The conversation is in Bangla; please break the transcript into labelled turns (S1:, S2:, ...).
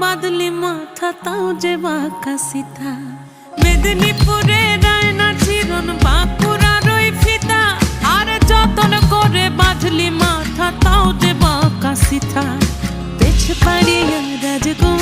S1: বাদলি মাথা তাও যে বাঁকা সিথা মেদিনীপুরে রায়না চিরন বাঁকুড়ার ওই ফিতা আর যতন করে বাঁধলি মাথা তাও যে বাঁকা সিথা পেছ পাড়িয়া রাজগো